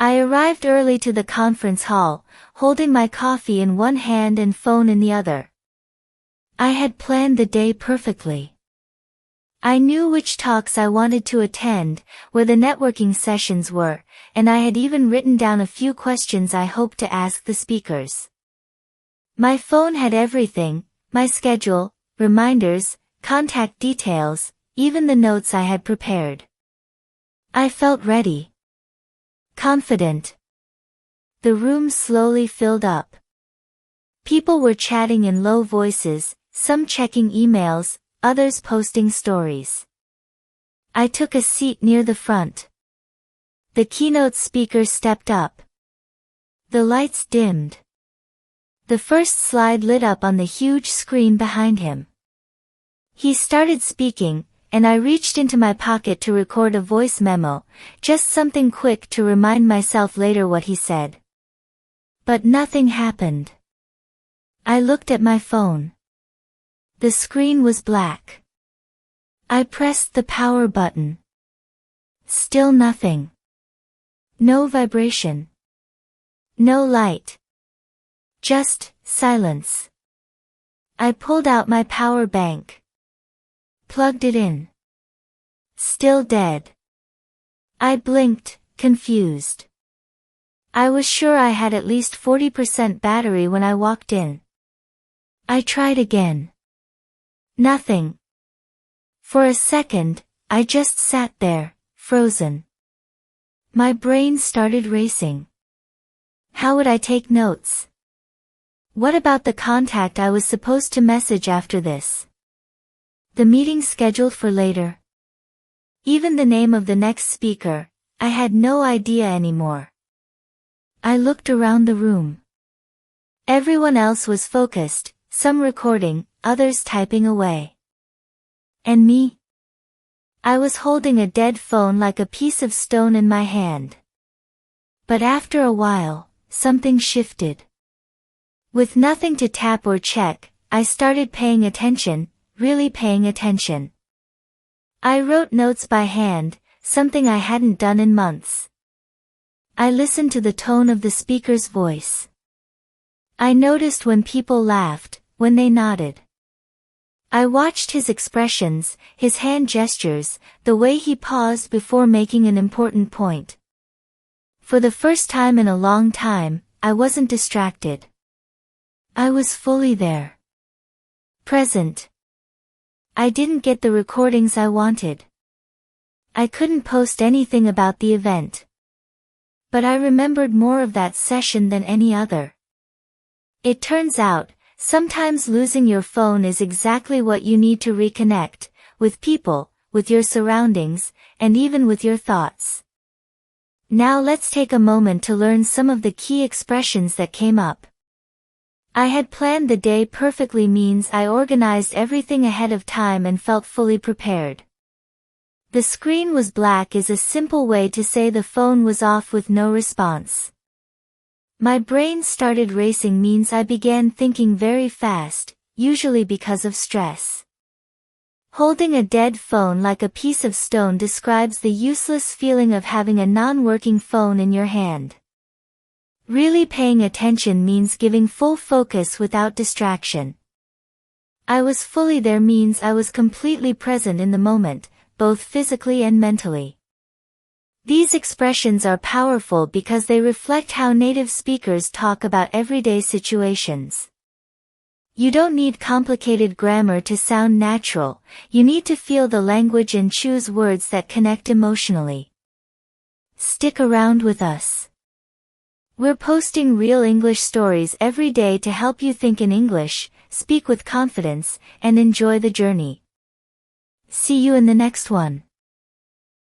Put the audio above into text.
I arrived early to the conference hall, holding my coffee in one hand and phone in the other. I had planned the day perfectly. I knew which talks I wanted to attend, where the networking sessions were, and I had even written down a few questions I hoped to ask the speakers. My phone had everything: my schedule, reminders, contact details, even the notes I had prepared. I felt ready. Confident. The room slowly filled up. People were chatting in low voices, some checking emails, others posting stories. I took a seat near the front. The keynote speaker stepped up. The lights dimmed. The first slide lit up on the huge screen behind him. He started speaking, and I reached into my pocket to record a voice memo, just something quick to remind myself later what he said. But nothing happened. I looked at my phone. The screen was black. I pressed the power button. Still nothing. No vibration. No light. Just silence. I pulled out my power bank. Plugged it in. Still dead. I blinked, confused. I was sure I had at least 40% battery when I walked in. I tried again. Nothing. For a second, I just sat there, frozen. My brain started racing. How would I take notes? What about the contact I was supposed to message after this? The meeting scheduled for later? Even the name of the next speaker, I had no idea anymore. I looked around the room. Everyone else was focused, some recording, others typing away. And me? I was holding a dead phone like a piece of stone in my hand. But after a while, something shifted. With nothing to tap or check, I started paying attention, really paying attention. I wrote notes by hand, something I hadn't done in months. I listened to the tone of the speaker's voice. I noticed when people laughed, when they nodded. I watched his expressions, his hand gestures, the way he paused before making an important point. For the first time in a long time, I wasn't distracted. I was fully there. Present. I didn't get the recordings I wanted. I couldn't post anything about the event. But I remembered more of that session than any other. It turns out, sometimes losing your phone is exactly what you need to reconnect, with people, with your surroundings, and even with your thoughts. Now let's take a moment to learn some of the key expressions that came up. I had planned the day perfectly means I organized everything ahead of time and felt fully prepared. The screen was black is a simple way to say the phone was off with no response. My brain started racing means I began thinking very fast, usually because of stress. Holding a dead phone like a piece of stone describes the useless feeling of having a non-working phone in your hand. Really paying attention means giving full focus without distraction. I was fully there means I was completely present in the moment, both physically and mentally. These expressions are powerful because they reflect how native speakers talk about everyday situations. You don't need complicated grammar to sound natural, you need to feel the language and choose words that connect emotionally. Stick around with us. We're posting real English stories every day to help you think in English, speak with confidence, and enjoy the journey. See you in the next one.